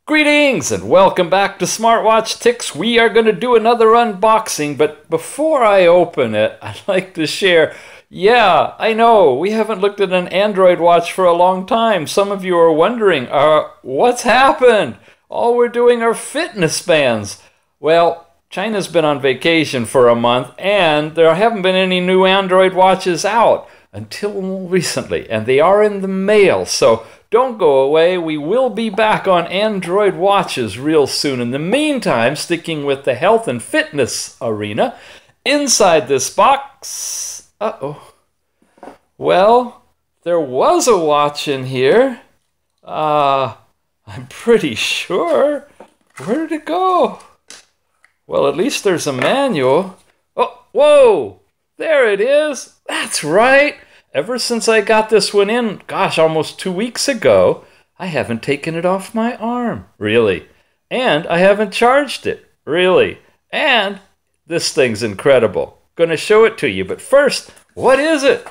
Greetings and welcome back to Smartwatch Ticks. We are going to do another unboxing, but before I open it, I'd like to share, yeah, I know, we haven't looked at an Android watch for a long time. Some of you are wondering, what's happened? All we're doing are fitness bands. Well, China's been on vacation for a month, and there haven't been any new Android watches out until recently, and they are in the mail, so don't go away. We will be back on Android watches real soon. In the meantime, sticking with the health and fitness arena, inside this box, well, there was a watch in here. I'm pretty sure. Where did it go? Well, at least there's a manual. Oh, whoa, there it is. That's right. Ever since I got this one in, gosh, almost 2 weeks ago, I haven't taken it off my arm, really. And I haven't charged it, really. And this thing's incredible. Gonna show it to you, but first, what is it?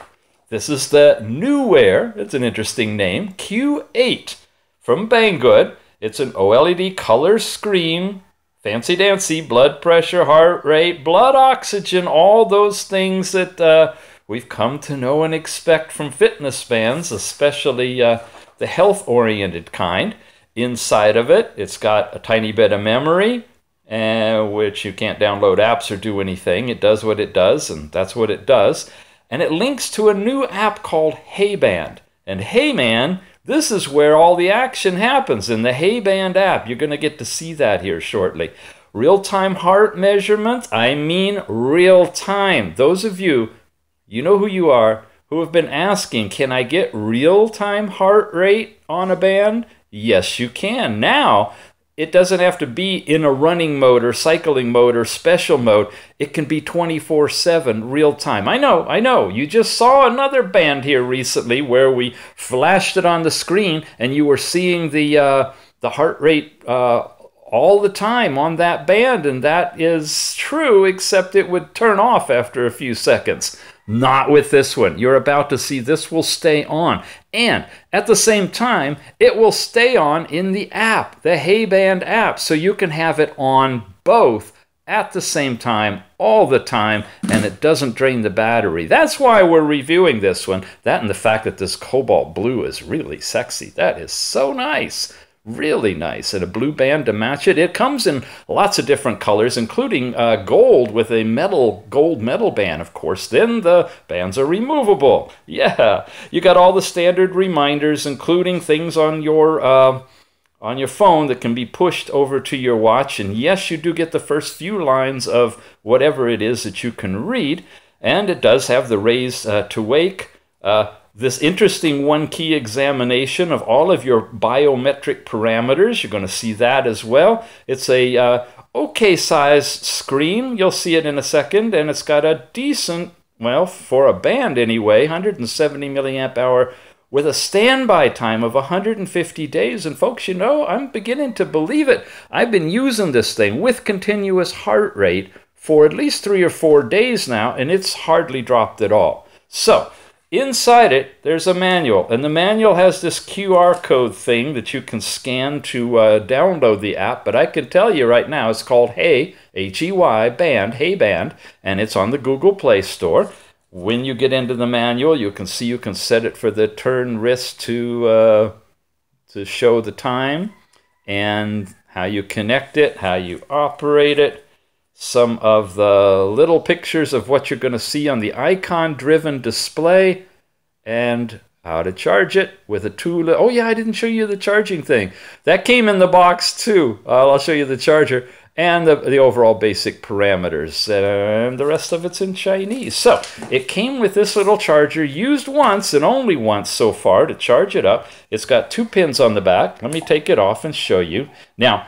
This is the Newwear, it's an interesting name, Q8 from BangGood. It's an OLED color screen, fancy dancy, blood pressure, heart rate, blood oxygen, all those things that we've come to know and expect from fitness bands, especially the health-oriented kind. Inside of it, it's got a tiny bit of memory, which you can't download apps or do anything. It does what it does, and that's what it does. And it links to a new app called Hey Band. And Hey Man, this is where all the action happens in the Hey Band app. You're going to get to see that here shortly. Real-time heart measurements, I mean real-time. Those of you, you know who you are, who have been asking, can I get real-time heart rate on a band? Yes, you can. Now, it doesn't have to be in a running mode or cycling mode or special mode. It can be 24/7 real-time. I know. You just saw another band here recently where we flashed it on the screen and you were seeing the heart rate all the time on that band, and that is true, except it would turn off after a few seconds. Not with this one. You're about to see this will stay on. And at the same time, it will stay on in the app, the Hey Band app, so you can have it on both at the same time, all the time, and it doesn't drain the battery. That's why we're reviewing this one. That and the fact that this cobalt blue is really sexy. That is so nice. Really nice, and a blue band to match it. It comes in lots of different colors, including gold with a gold metal band, of course. Then the bands are removable. Yeah, you got all the standard reminders, including things on your phone that can be pushed over to your watch. And yes, you do get the first few lines of whatever it is that you can read. And it does have the raise to wake. This interesting one-key examination of all of your biometric parameters. You're going to see that as well. It's a okay-sized screen. You'll see it in a second. And it's got a decent, well, for a band anyway, 170 milliamp hour with a standby time of 150 days. And folks, you know, I'm beginning to believe it. I've been using this thing with continuous heart rate for at least 3 or 4 days now, and it's hardly dropped at all. So, inside it, there's a manual, and the manual has this QR code thing that you can scan to download the app, but I can tell you right now, it's called Hey, H-E-Y, Band, Hey Band, and it's on the Google Play Store. When you get into the manual, you can see you can set it for the turn wrist to show the time, and how you connect it, how you operate it, some of the little pictures of what you're going to see on the icon-driven display, and how to charge it with a tool. Oh yeah, I didn't show you the charging thing. That came in the box too. I'll show you the charger and the overall basic parameters, and the rest of it's in Chinese. So it came with this little charger, used once and only once so far to charge it up. It's got 2 pins on the back. Let me take it off and show you. Now,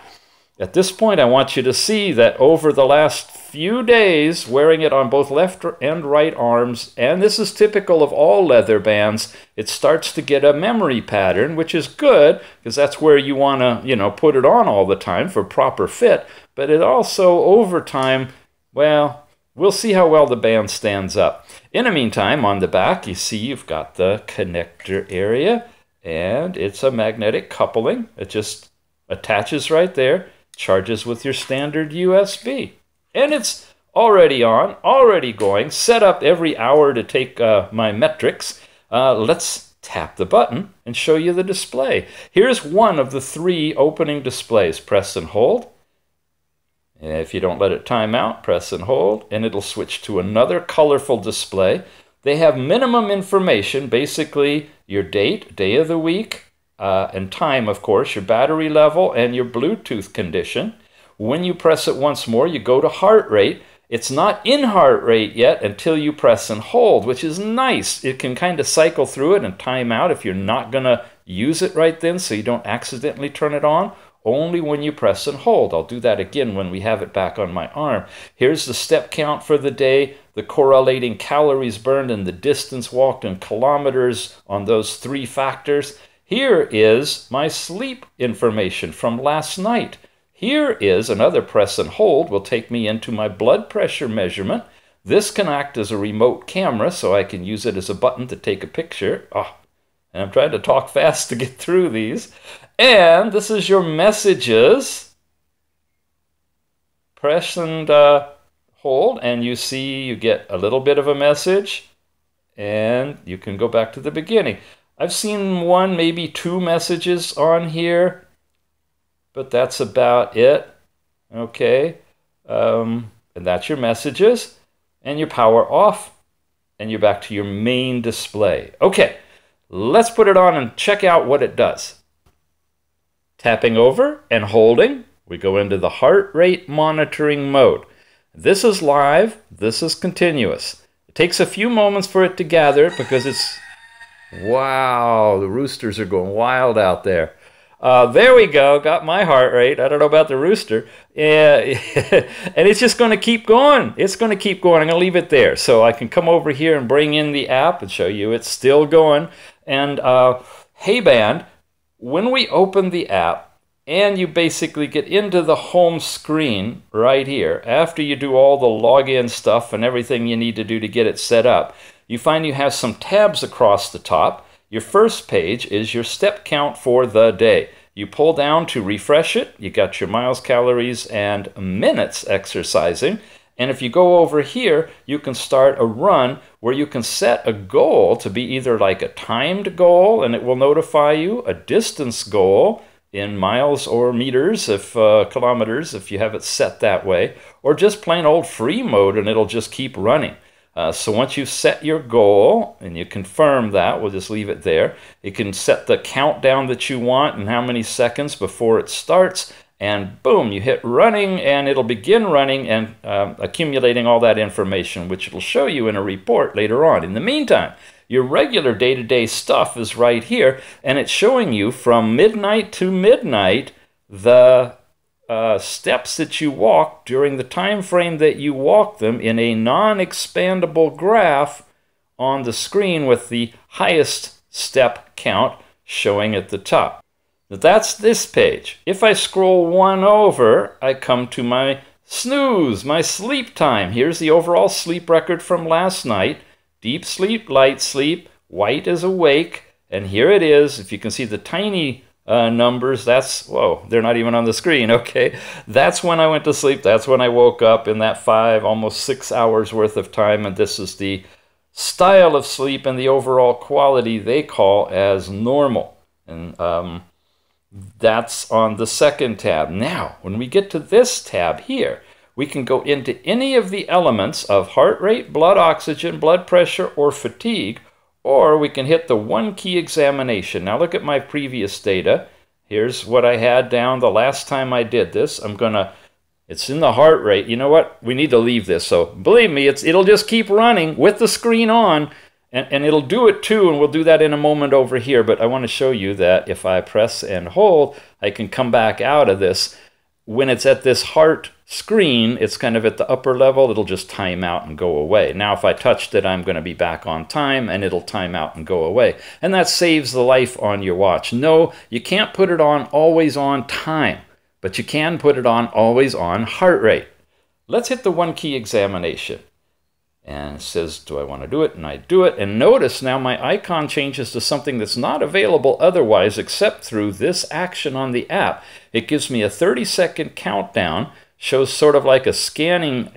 at this point, I want you to see that over the last few days, wearing it on both left and right arms, and this is typical of all leather bands, it starts to get a memory pattern, which is good, because that's where you want to, you know, put it on all the time for proper fit. But it also, over time, well, we'll see how well the band stands up. In the meantime, on the back, you see you've got the connector area, and it's a magnetic coupling. It just attaches right there, charges with your standard USB. And it's already on, already going, set up every hour to take my metrics. Let's tap the button and show you the display. Here's one of the 3 opening displays. Press and hold. If you don't let it time out, press and hold, and it'll switch to another colorful display. They have minimum information, basically your date, day of the week, and time, of course, your battery level, and your Bluetooth condition. When you press it once more, you go to heart rate. It's not in heart rate yet until you press and hold, which is nice. It can kind of cycle through it and time out if you're not going to use it right then, so you don't accidentally turn it on. Only when you press and hold. I'll do that again when we have it back on my arm. Here's the step count for the day, the correlating calories burned, and the distance walked in kilometers on those 3 factors. Here is my sleep information from last night. Here is another press and hold will take me into my blood pressure measurement. This can act as a remote camera, so I can use it as a button to take a picture. And I'm trying to talk fast to get through these. And this is your messages. Press and hold, and you see you get a little bit of a message, and you can go back to the beginning. I've seen 1, maybe 2 messages on here, but that's about it. Okay, and that's your messages, and your power off, and you're back to your main display. Okay, let's put it on and check out what it does. Tapping over and holding, we go into the heart rate monitoring mode. This is live, this is continuous. It takes a few moments for it to gather because it's, wow, the roosters are going wild out there. There we go, got my heart rate. I don't know about the rooster. And it's just going to keep going. It's going to keep going. I'm going to leave it there so I can come over here and bring in the app and show you it's still going. And hey band, when we open the app and you basically get into the home screen right here, after you do all the login stuff and everything you need to do to get it set up, you find you have some tabs across the top. Your first page is your step count for the day. You pull down to refresh it. You got your miles, calories, and minutes exercising. And if you go over here, you can start a run where you can set a goal to be either like a timed goal, and it will notify you, a distance goal in miles or meters, if kilometers, if you have it set that way, or just plain old free mode, and it'll just keep running. So once you've set your goal, and you confirm that, we'll just leave it there, you can set the countdown that you want and how many seconds before it starts, and boom, you hit running, and it'll begin running and accumulating all that information, which it'll show you in a report later on. In the meantime, your regular day-to-day stuff is right here, and it's showing you from midnight to midnight the steps that you walk during the time frame that you walk them in a non-expandable graph on the screen with the highest step count showing at the top. That's this page. If I scroll one over, I come to my snooze, my sleep time. Here's the overall sleep record from last night. Deep sleep, light sleep, white is awake, and here it is. If you can see the tiny numbers, that's, whoa, they're not even on the screen, okay? That's when I went to sleep, that's when I woke up in that 5, almost 6 hours worth of time, and this is the style of sleep and the overall quality they call as normal. And that's on the second tab. Now, when we get to this tab here, we can go into any of the elements of heart rate, blood oxygen, blood pressure, or fatigue, or we can hit the one key examination. Now look at my previous data. Here's what I had down the last time I did this. It's in the heart rate. You know what? We need to leave this. So believe me, it'll just keep running with the screen on, and it'll do it too, and we'll do that in a moment over here. But I want to show you that if I press and hold, I can come back out of this. When it's at this heart screen, it's kind of at the upper level, it'll just time out and go away. Now if I touched it, I'm going to be back on time, and it'll time out and go away. And that saves the life on your watch. No, you can't put it on always on time, but you can put it on always on heart rate. Let's hit the one key examination. And it says, do I want to do it? And I do it. And notice now my icon changes to something that's not available otherwise except through this action on the app. It gives me a 30-second countdown, shows sort of like a scanning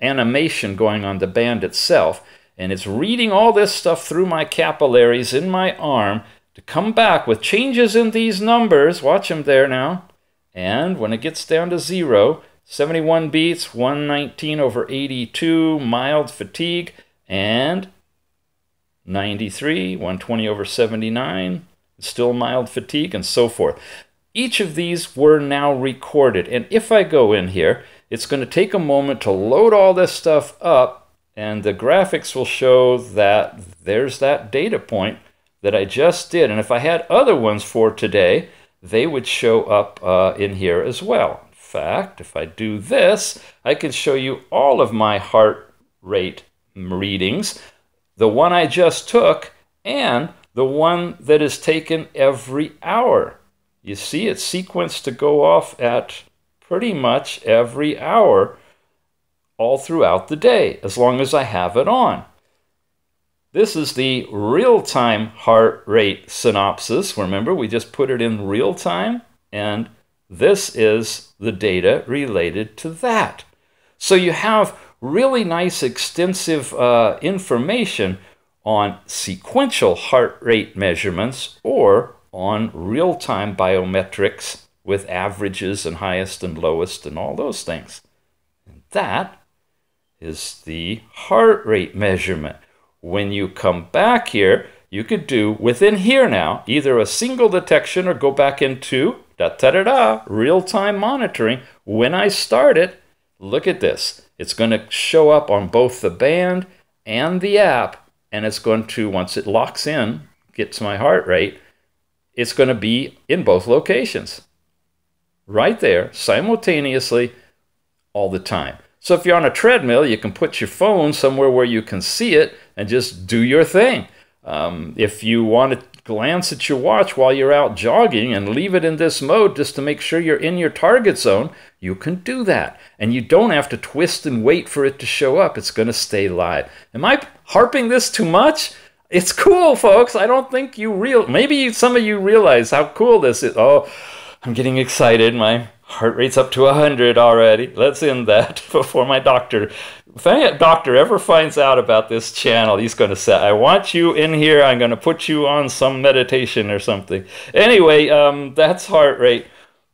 animation going on the band itself. And it's reading all this stuff through my capillaries in my arm to come back with changes in these numbers. Watch them there now. And when it gets down to 0, 71 beats, 119 over 82, mild fatigue, and 93, 120 over 79, still mild fatigue, and so forth. Each of these were now recorded. And if I go in here, it's going to take a moment to load all this stuff up, and the graphics will show that there's that data point that I just did. And if I had other ones for today, they would show up in here as well. In fact, if I do this, I can show you all of my heart rate readings, the one I just took, and the one that is taken every hour. You see, it's sequenced to go off at pretty much every hour all throughout the day, as long as I have it on. This is the real-time heart rate synopsis. Remember, we just put it in real time, and this is the data related to that. So you have really nice, extensive information on sequential heart rate measurements or on real-time biometrics with averages and highest and lowest and all those things. And that is the heart rate measurement. When you come back here, you could do within here now either a single detection or go back into real-time monitoring. When I start it, look at this. It's going to show up on both the band and the app, and it's going to, once it locks in, gets my heart rate, it's going to be in both locations. Right there, simultaneously, all the time. So if you're on a treadmill, you can put your phone somewhere where you can see it and just do your thing. If you want to glance at your watch while you're out jogging and leave it in this mode just to make sure you're in your target zone, you can do that. And you don't have to twist and wait for it to show up. It's going to stay live. Am I harping this too much? It's cool, folks. I don't think you maybe some of you realize how cool this is. Oh, I'm getting excited. My heart rate's up to 100 already. Let's end that before my doctor. If any doctor ever finds out about this channel, he's going to say, I want you in here. I'm going to put you on some meditation or something. Anyway, that's heart rate.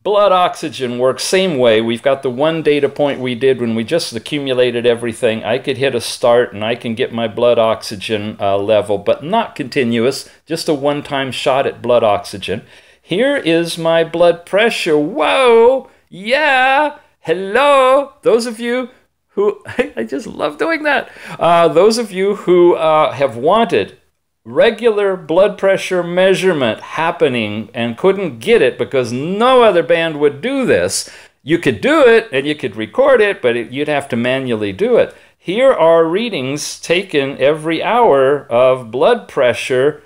Blood oxygen works same way. We've got the one data point we did when we just accumulated everything. I could hit a start and I can get my blood oxygen level, but not continuous, just a one-time shot at blood oxygen. Here is my blood pressure. Whoa! Yeah! Hello! Those of you who, I just love doing that. Those of you who have wanted regular blood pressure measurement happening and couldn't get it because no other band would do this, you could do it and you could record it, but you'd have to manually do it. Here are readings taken every hour of blood pressure,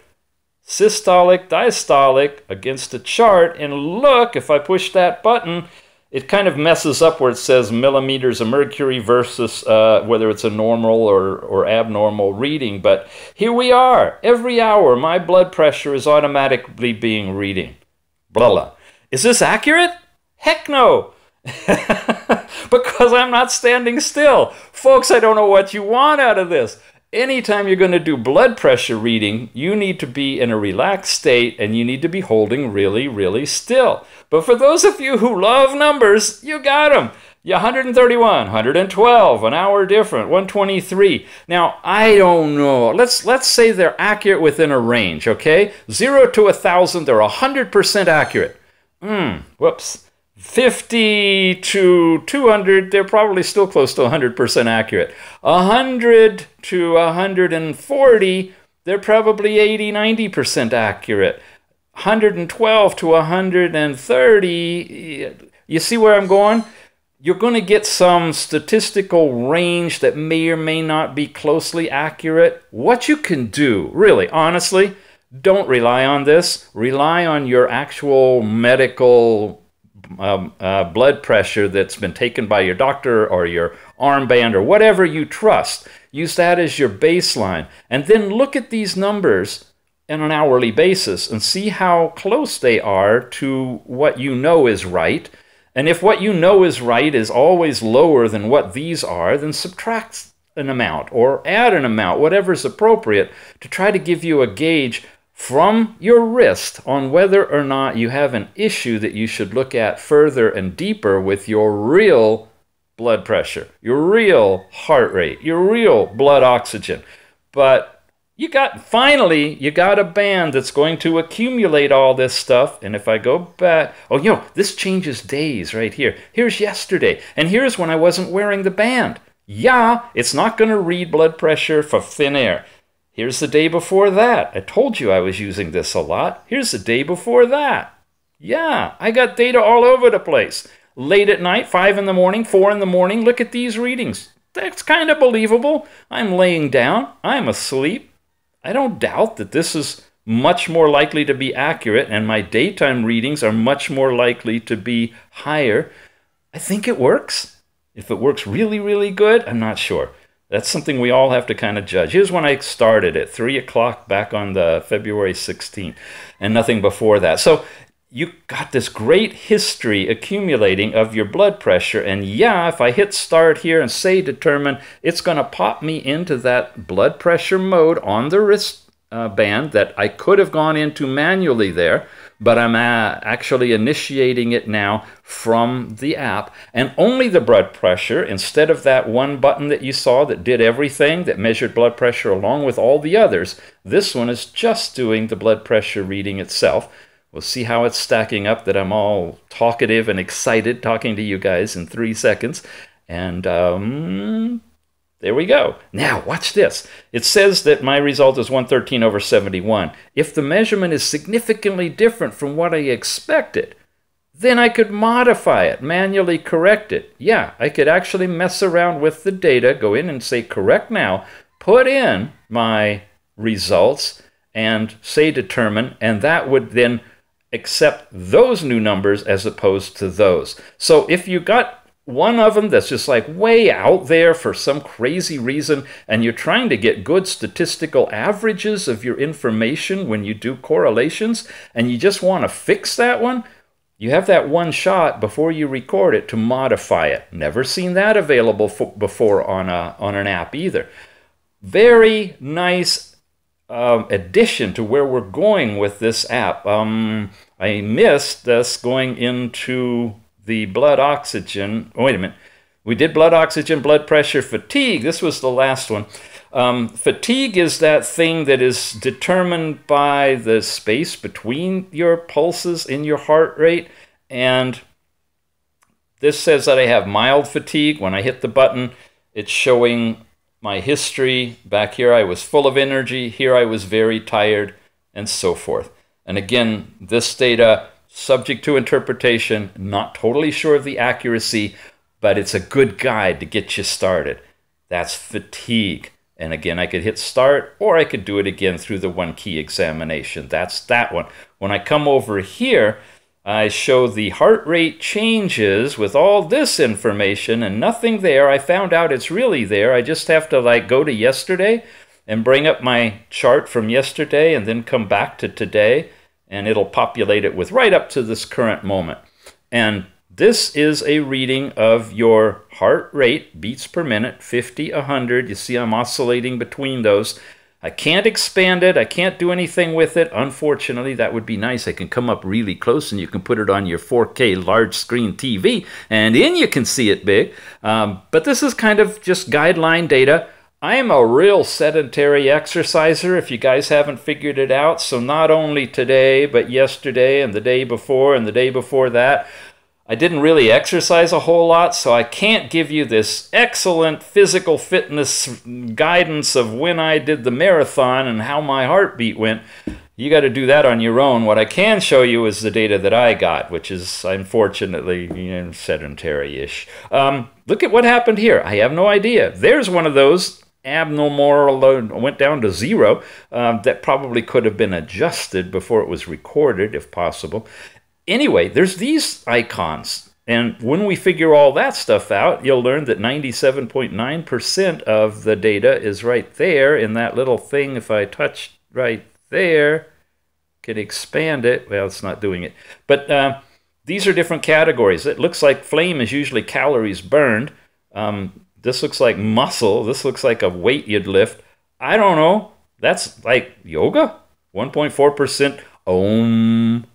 systolic, diastolic, against a chart. And look, if I push that button, it kind of messes up where it says millimeters of mercury versus whether it's a normal or abnormal reading. But here we are. Every hour, my blood pressure is automatically being reading. Blah, blah. Is this accurate? Heck no. Because I'm not standing still. Folks, I don't know what you want out of this. Anytime you're going to do blood pressure reading, you need to be in a relaxed state and you need to be holding really, really still. But for those of you who love numbers, you got them. 131, 112, an hour different, 123. Now, I don't know. Let's say they're accurate within a range, okay? 0 to 1,000, they're 100% accurate. Whoops. 50 to 200, they're probably still close to 100% accurate. 100 to 140, they're probably 80, 90% accurate. 112 to 130, you see where I'm going? You're going to get some statistical range that may or may not be closely accurate. What you can do, really, honestly, don't rely on this. Rely on your actual medical blood pressure that's been taken by your doctor or your armband or whatever you trust. Use that as your baseline. And then look at these numbers on an hourly basis and see how close they are to what you know is right. And if what you know is right is always lower than what these are, then subtract an amount or add an amount, whatever's appropriate, to try to give you a gauge from your wrist on whether or not you have an issue that you should look at further and deeper with your real blood pressure, your real heart rate, your real blood oxygen. But finally, you got a band that's going to accumulate all this stuff. And if I go back, this changes days right here. Here's yesterday, and here's when I wasn't wearing the band. Yeah, it's not going to read blood pressure for thin air. Here's the day before that. I told you I was using this a lot. Here's the day before that. Yeah, I got data all over the place. Late at night, 5 in the morning, 4 in the morning, look at these readings. That's kind of believable. I'm laying down. I'm asleep. I don't doubt that this is much more likely to be accurate, and my daytime readings are much more likely to be higher. I think it works. If it works really, really good, I'm not sure. That's something we all have to kind of judge. Here's when I started at 3 o'clock back on the February 16th, and nothing before that. So you got this great history accumulating of your blood pressure, and yeah, if I hit start here and say determine, it's going to pop me into that blood pressure mode on the wrist band that I could have gone into manually there, but I'm actually initiating it now from the app, and only the blood pressure, instead of that one button that you saw that did everything, that measured blood pressure along with all the others. This one is just doing the blood pressure reading itself. We'll see how it's stacking up, that I'm all talkative and excited talking to you guys in 3 seconds. And there we go. Now, watch this. It says that my result is 113/71. If the measurement is significantly different from what I expected, then I could modify it, manually correct it. Yeah, I could actually mess around with the data, go in and say correct now, put in my results, and say determine, and that would then accept those new numbers as opposed to those. So if you got one of them that's just like way out there for some crazy reason, and you're trying to get good statistical averages of your information when you do correlations, and you just want to fix that one, you have that one shot before you record it to modify it. Never seen that available before on an app either. Very nice addition to where we're going with this app. I missed us going into the blood oxygen. Oh, wait a minute. We did blood oxygen, blood pressure, fatigue. This was the last one. Fatigue is that thing that is determined by the space between your pulses in your heart rate. And this says that I have mild fatigue. When I hit the button, it's showing my history. Back here, I was full of energy. Here, I was very tired, and so forth. And again, this data, subject to interpretation, not totally sure of the accuracy, but it's a good guide to get you started. That's fatigue. And again, I could hit start, or I could do it again through the one key examination. That's that one. When I come over here, I show the heart rate changes with all this information and nothing there. I found out it's really there. I just have to like go to yesterday and bring up my chart from yesterday and then come back to today, and it'll populate it with right up to this current moment. And this is a reading of your heart rate, beats per minute, 50, 100. You see I'm oscillating between those. I can't expand it. I can't do anything with it. Unfortunately, that would be nice. I can come up really close and you can put it on your 4K large screen TV and then you can see it big. But this is kind of just guideline data. I am a real sedentary exerciser, if you guys haven't figured it out. So not only today, but yesterday and the day before and the day before that, I didn't really exercise a whole lot, so I can't give you this excellent physical fitness guidance of when I did the marathon and how my heartbeat went. You got to do that on your own. What I can show you is the data that I got, which is unfortunately sedentary-ish. Look at what happened here. I have no idea. There's one of those abnormal, went down to 0. That probably could have been adjusted before it was recorded, if possible. Anyway, there's these icons. And when we figure all that stuff out, you'll learn that 97.9% of the data is right there in that little thing. If I touch right there, can expand it. Well, it's not doing it. But these are different categories. It looks like flame is usually calories burned. This looks like muscle. This looks like a weight you'd lift. I don't know. That's like yoga? 1.4% Om.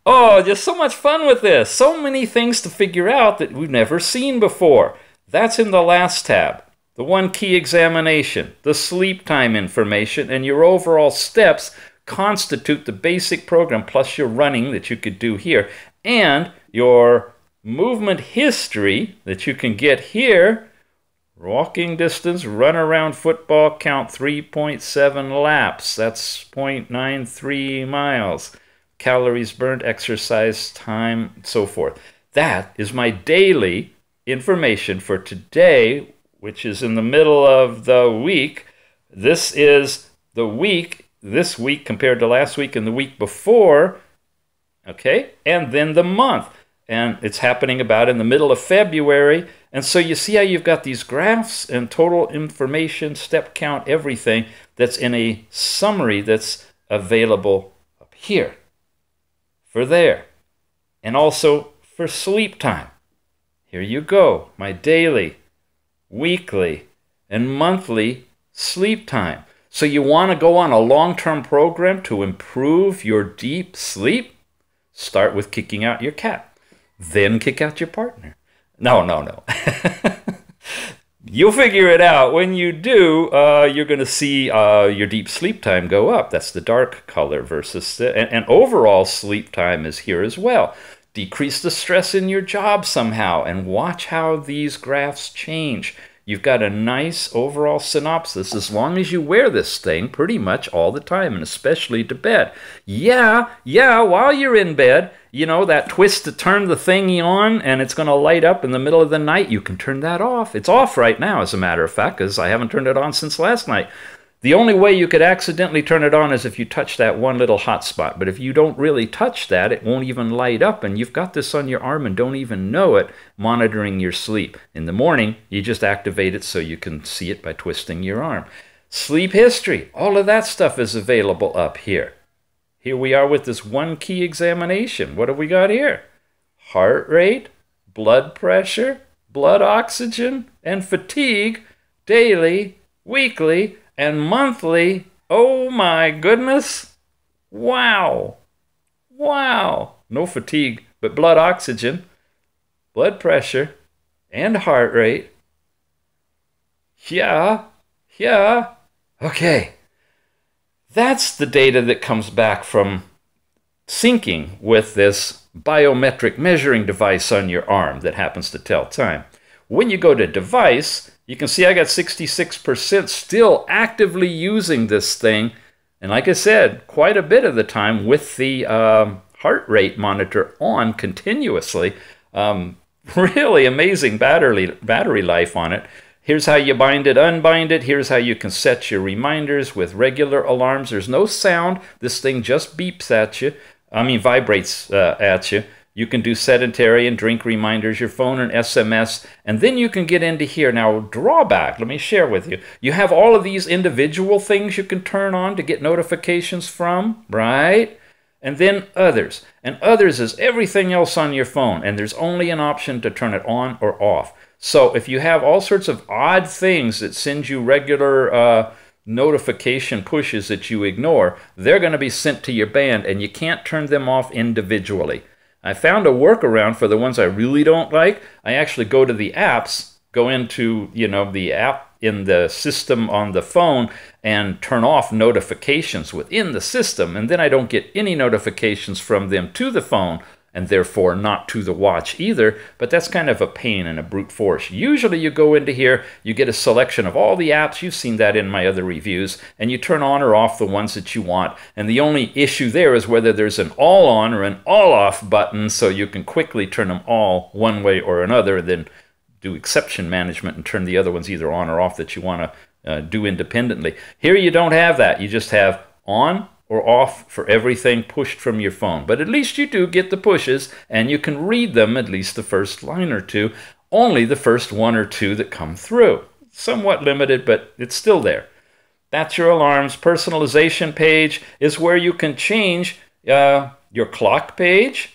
Oh, just so much fun with this. So many things to figure out that we've never seen before. That's in the last tab. The one key examination, the sleep time information, and your overall steps constitute the basic program, plus your running that you could do here, and your movement history that you can get here. Walking distance, run around football, count 3.7 laps. That's 0.93 miles. Calories burned, exercise time, so forth. That is my daily information for today, which is in the middle of the week. This is the week, this week compared to last week and the week before, okay? And then the month. And it's happening about in the middle of February. And so you see how you've got these graphs and total information, step count, everything that's in a summary that's available up here. For there, and also for sleep time. Here you go, my daily, weekly, and monthly sleep time. So you want to go on a long-term program to improve your deep sleep? Start with kicking out your cat, then kick out your partner. No. You'll figure it out. When you do, you're going to see your deep sleep time go up. That's the dark color versus the... And overall sleep time is here as well. Decrease the stress in your job somehow, and watch how these graphs change. You've got a nice overall synopsis as long as you wear this thing pretty much all the time, and especially to bed. Yeah, while you're in bed, you know, that twist to turn the thingy on and it's going to light up in the middle of the night, you can turn that off. It's off right now, as a matter of fact, because I haven't turned it on since last night. The only way you could accidentally turn it on is if you touch that one little hot spot. But if you don't really touch that, it won't even light up, and you've got this on your arm and don't even know it, monitoring your sleep. In the morning, you just activate it so you can see it by twisting your arm. Sleep history, all of that stuff is available up here. Here we are with this one key examination. What have we got here? Heart rate, blood pressure, blood oxygen, and fatigue, daily, weekly, and monthly. Oh my goodness. Wow. No fatigue, but blood oxygen, blood pressure, and heart rate. Yeah. Okay. That's the data that comes back from syncing with this biometric measuring device on your arm that happens to tell time. When you go to device, you can see I got 66% still actively using this thing. And like I said, quite a bit of the time with the heart rate monitor on continuously. Really amazing battery life on it. Here's how you bind it, unbind it. Here's how you can set your reminders with regular alarms. There's no sound. This thing just beeps at you. Vibrates at you. You can do sedentary and drink reminders, your phone and SMS, and then you can get into here. Now, drawback, let me share with you. You have all of these individual things you can turn on to get notifications from, right? And then others. And others is everything else on your phone, and there's only an option to turn it on or off. So if you have all sorts of odd things that send you regular notification pushes that you ignore, they're going to be sent to your band, and you can't turn them off individually. I found a workaround for the ones I really don't like. I actually go to the apps, go into, the app in the system on the phone and turn off notifications within the system, and then I don't get any notifications from them to the phone, and therefore not to the watch either, but that's kind of a pain and a brute force. Usually you go into here, you get a selection of all the apps, you've seen that in my other reviews, and you turn on or off the ones that you want, and the only issue there is whether there's an all on or an all off button, so you can quickly turn them all one way or another, and then do exception management and turn the other ones either on or off that you want to do independently. Here you don't have that, you just have on, or off for everything pushed from your phone. But at least you do get the pushes, and you can read them, at least the first line or two, only the first one or two that come through. Somewhat limited, but it's still there. That's your alarms. Personalization page is where you can change your clock page.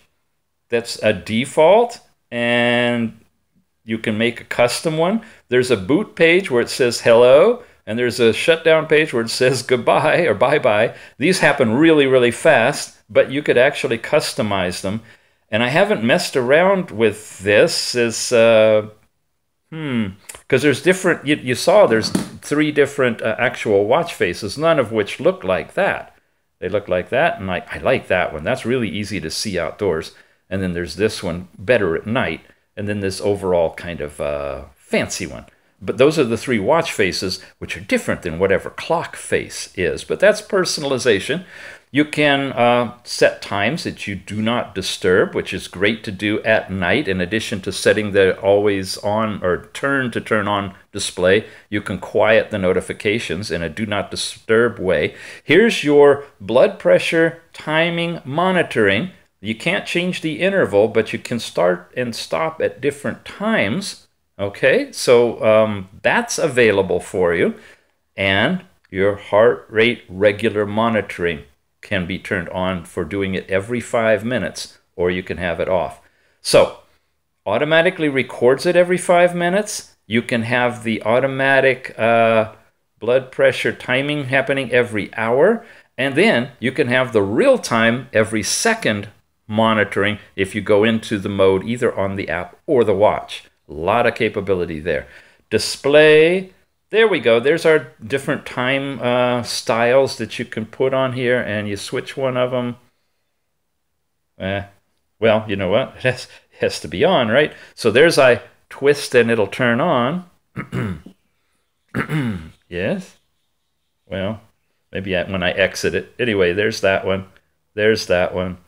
That's a default, and you can make a custom one. There's a boot page where it says hello, and there's a shutdown page where it says goodbye or bye-bye. These happen really, really fast, but you could actually customize them. And I haven't messed around with this because there's different, you saw there's 3 different actual watch faces, none of which look like that. They look like that, and I like that one. That's really easy to see outdoors. And then there's this one, better at night, and then this overall kind of fancy one. But those are the 3 watch faces, which are different than whatever clock face is. But that's personalization. You can set times that you do not disturb, which is great to do at night. In addition to setting the always on or turn to turn on display, you can quiet the notifications in a do not disturb way. Here's your blood pressure timing monitoring. You can't change the interval, but you can start and stop at different times. Okay, so that's available for you. And your heart rate regular monitoring can be turned on for doing it every 5 minutes, or you can have it off. So, automatically records it every 5 minutes. You can have the automatic blood pressure timing happening every hour, and then you can have the real time every second monitoring if you go into the mode either on the app or the watch. A lot of capability there. Display. There we go. There's our different time styles that you can put on here, and you switch one of them. Well, you know what? It has to be on, right? So there's I twist and it'll turn on. Yes? Well, maybe when I exit it. Anyway, there's that one. There's that one.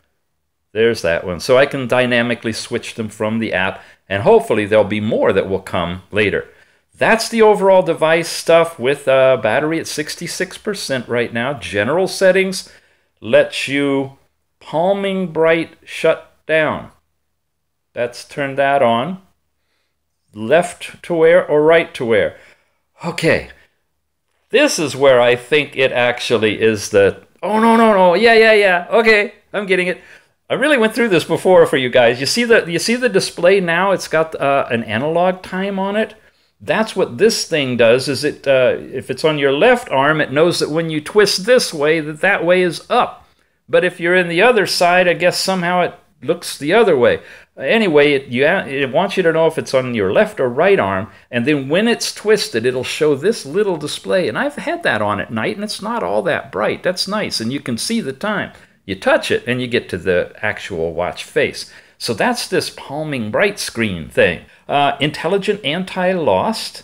There's that one. So I can dynamically switch them from the app, and hopefully there'll be more that will come later. That's the overall device stuff with battery at 66% right now. General settings lets you palming bright shut down. That's turned that on. Left to wear or right to wear. Okay, this is where I think it actually is the, oh, no, yeah, okay, I'm getting it. I really went through this before for you guys. You see the display now? It's got an analog time on it. That's what this thing does, is it, if it's on your left arm, it knows that when you twist this way, that way is up. But if you're in the other side, I guess somehow it looks the other way. Anyway, it wants you to know if it's on your left or right arm, and then when it's twisted, it'll show this little display. And I've had that on at night, and it's not all that bright. That's nice, and you can see the time. You touch it, and you get to the actual watch face. So that's this palming bright screen thing. Intelligent anti-lost.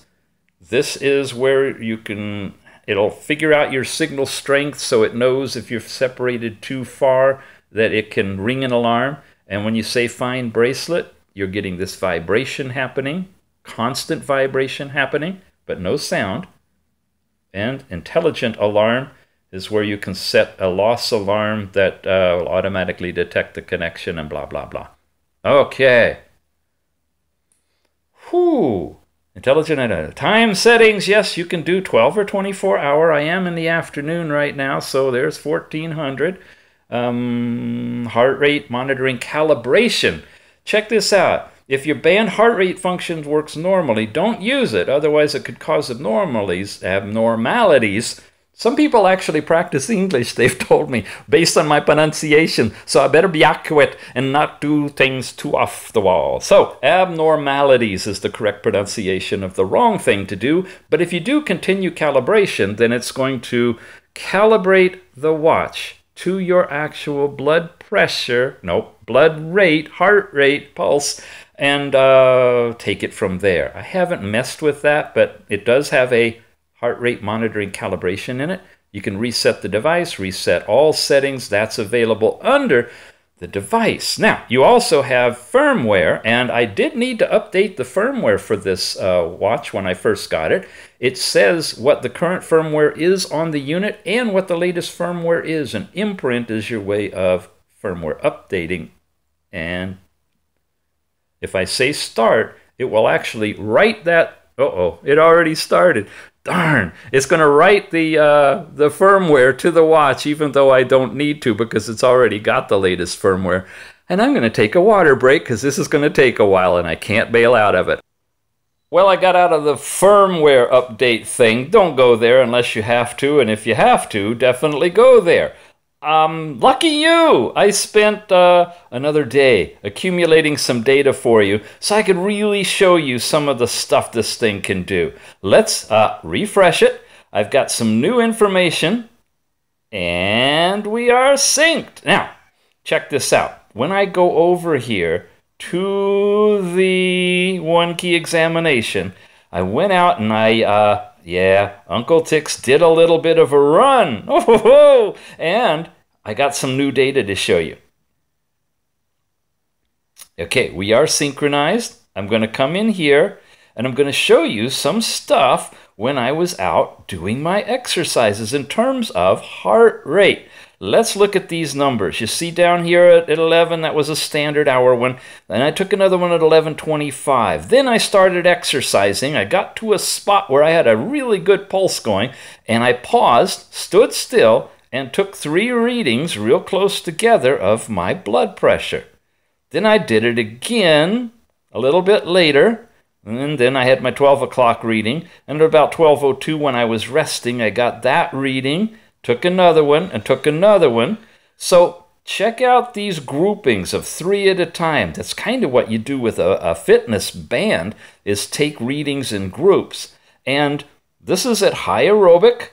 This is where you can, it'll figure out your signal strength so it knows if you're separated too far that it can ring an alarm. And when you say find bracelet, you're getting this vibration happening, constant vibration happening, but no sound. And intelligent alarm is where you can set a loss alarm that will automatically detect the connection and blah, blah, blah. Okay. Whew. Intelligent time settings. Yes, you can do 12 or 24 hour. I am in the afternoon right now, so there's 1400. Heart rate monitoring calibration. Check this out. If your band heart rate function works normally, don't use it. Otherwise, it could cause abnormalities. Some people actually practice English, they've told me, based on my pronunciation. So I better be accurate and not do things too off the wall. So abnormalities is the correct pronunciation of the wrong thing to do. But if you do continue calibration, then it's going to calibrate the watch to your actual blood pressure, blood rate, heart rate, pulse, and take it from there. I haven't messed with that, but it does have a heart rate monitoring calibration in it. You can reset the device, reset all settings. That's available under the device. Now, you also have firmware, and I did need to update the firmware for this watch when I first got it. It says what the current firmware is on the unit and what the latest firmware is. An imprint is your way of firmware updating. And if I say start, it will actually write that. Uh-oh, it already started. Darn, it's going to write the firmware to the watch, even though I don't need to because it's already got the latest firmware. And I'm going to take a water break because this is going to take a while and I can't bail out of it. Well, I got out of the firmware update thing. Don't go there unless you have to, and if you have to, definitely go there. Lucky you! I spent another day accumulating some data for you so I could really show you some of the stuff this thing can do. Let's refresh it. I've got some new information and we are synced. Now, check this out. When I go over here to the one key examination, I went out and yeah, Uncle Tix did a little bit of a run. Oh, and I got some new data to show you. Okay, we are synchronized. I'm going to come in here and I'm going to show you some stuff when I was out doing my exercises in terms of heart rate. Let's look at these numbers. You see down here at 11, that was a standard hour one. Then I took another one at 11:25. Then I started exercising. I got to a spot where I had a really good pulse going, and I paused, stood still, and took 3 readings real close together of my blood pressure. Then I did it again a little bit later, and then I had my 12 o'clock reading, and at about 12:02 when I was resting, I got that reading, took another one, and took another one. So check out these groupings of 3 at a time. That's kind of what you do with a fitness band, is take readings in groups. And this is at high aerobic,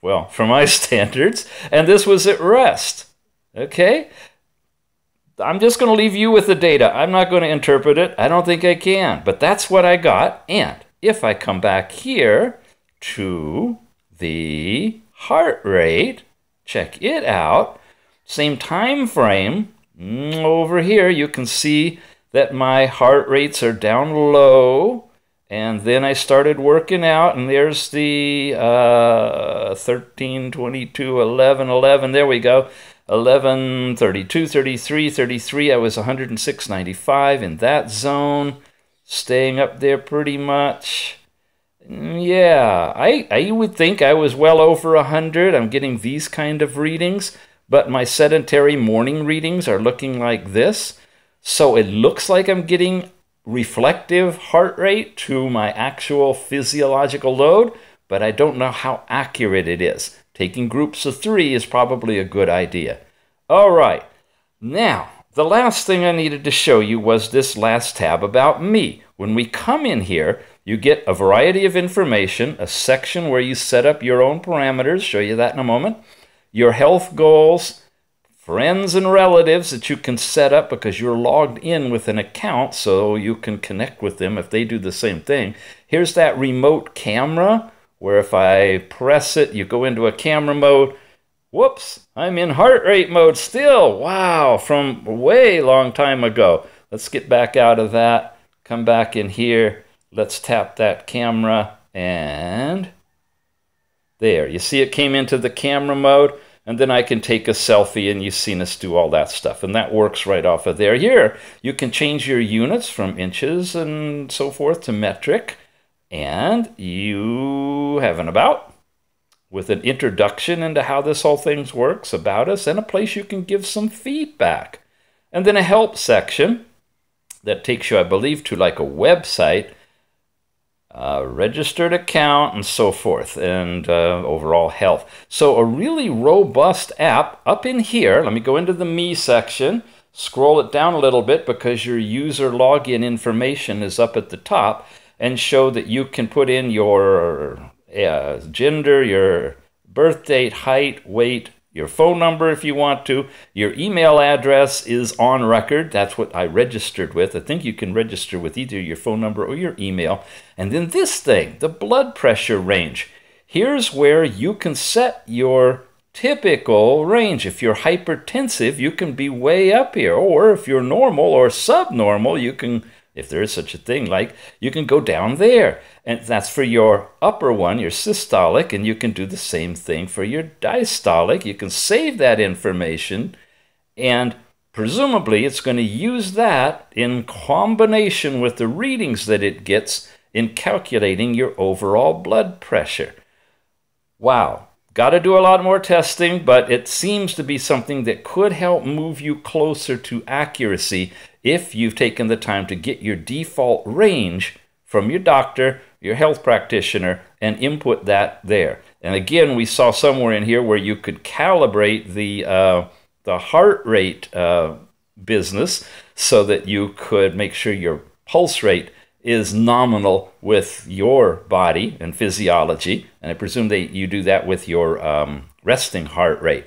well, for my standards, and this was at rest. Okay? I'm just going to leave you with the data. I'm not going to interpret it. I don't think I can, but that's what I got. And if I come back here to the heart rate, check it out, same time frame, over here you can see that my heart rates are down low, and then I started working out, and there's the 13, 22, 11, 11, there we go, 11, 32, 33, 33, I was 106.95 in that zone, staying up there pretty much. Yeah, I would think I was well over 100. I'm getting these kind of readings, but my sedentary morning readings are looking like this. So it looks like I'm getting reflective heart rate to my actual physiological load, but I don't know how accurate it is. Taking groups of 3 is probably a good idea. All right, now the last thing I needed to show you was this last tab about me. When we come in here, you get a variety of information, a section where you set up your own parameters, show you that in a moment, your health goals, friends and relatives that you can set up because you're logged in with an account so you can connect with them if they do the same thing. Here's that remote camera where if I press it, you go into a camera mode. Whoops, I'm in heart rate mode still. Wow, from a way long time ago. Let's get back out of that, come back in here. Let's tap that camera, and there. You see it came into the camera mode, and then I can take a selfie, and you've seen us do all that stuff, and that works right off of there. Here, you can change your units from inches and so forth to metric, and you have an about with an introduction into how this whole thing works, about us, and a place you can give some feedback. And then a help section that takes you, I believe, to like a website, registered account, and so forth, and overall health. So a really robust app up in here. Let me go into the Me section, scroll it down a little bit because your user login information is up at the top, and show that you can put in your gender, your birth date, height, weight, your phone number if you want to. Your email address is on record. That's what I registered with. I think you can register with either your phone number or your email. And then this thing, the blood pressure range. Here's where you can set your typical range. If you're hypertensive, you can be way up here. Or if you're normal or subnormal, you can, if there is such a thing, like, you can go down there. And that's for your upper one, your systolic, and you can do the same thing for your diastolic. You can save that information, and presumably it's going to use that in combination with the readings that it gets in calculating your overall blood pressure. Wow. Got to do a lot more testing, but it seems to be something that could help move you closer to accuracy if you've taken the time to get your default range from your doctor, your health practitioner, and input that there. And again, we saw somewhere in here where you could calibrate the heart rate business so that you could make sure your pulse rate is nominal with your body and physiology. And I presume you do that with your resting heart rate.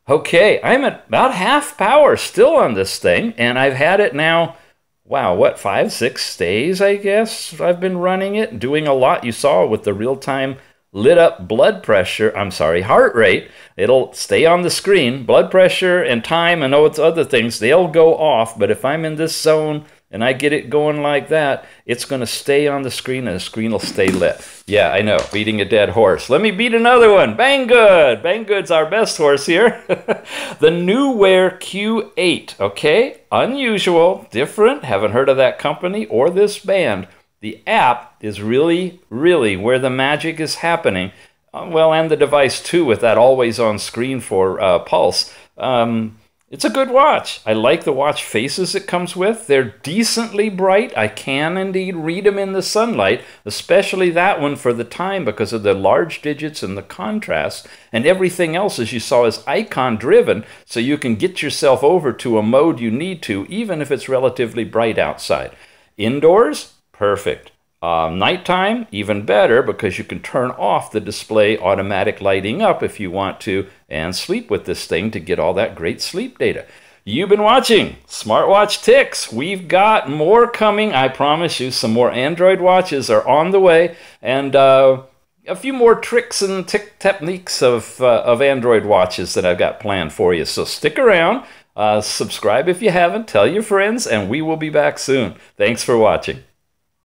Okay, I'm at about half power still on this thing, and I've had it now, wow, what, 5, 6 days, I guess I've been running it, doing a lot. You saw with the real-time lit up blood pressure, heart rate. It'll stay on the screen. Blood pressure and time and it's other things, they'll go off, but if I'm in this zone and I get it going like that, it's going to stay on the screen and the screen will stay lit. Yeah, I know, beating a dead horse. Let me beat another one. BangGood. BangGood's our best horse here. The Newwear Q8, okay? Unusual, different, haven't heard of that company or this band. The app is really, really where the magic is happening. Well, and the device too, with that always on screen for pulse. It's a good watch. I like the watch faces it comes with. They're decently bright. I can indeed read them in the sunlight, especially that one for the time because of the large digits and the contrast. And everything else, as you saw, is icon driven, so you can get yourself over to a mode you need to, even if it's relatively bright outside. Indoors, perfect. Nighttime, even better, because you can turn off the display automatic lighting up if you want to, and sleep with this thing to get all that great sleep data. You've been watching Smartwatch Ticks. We've got more coming, I promise you. Some more Android watches are on the way, and a few more tricks and techniques of Android watches that I've got planned for you. So stick around, subscribe if you haven't, tell your friends, and we will be back soon. Thanks for watching.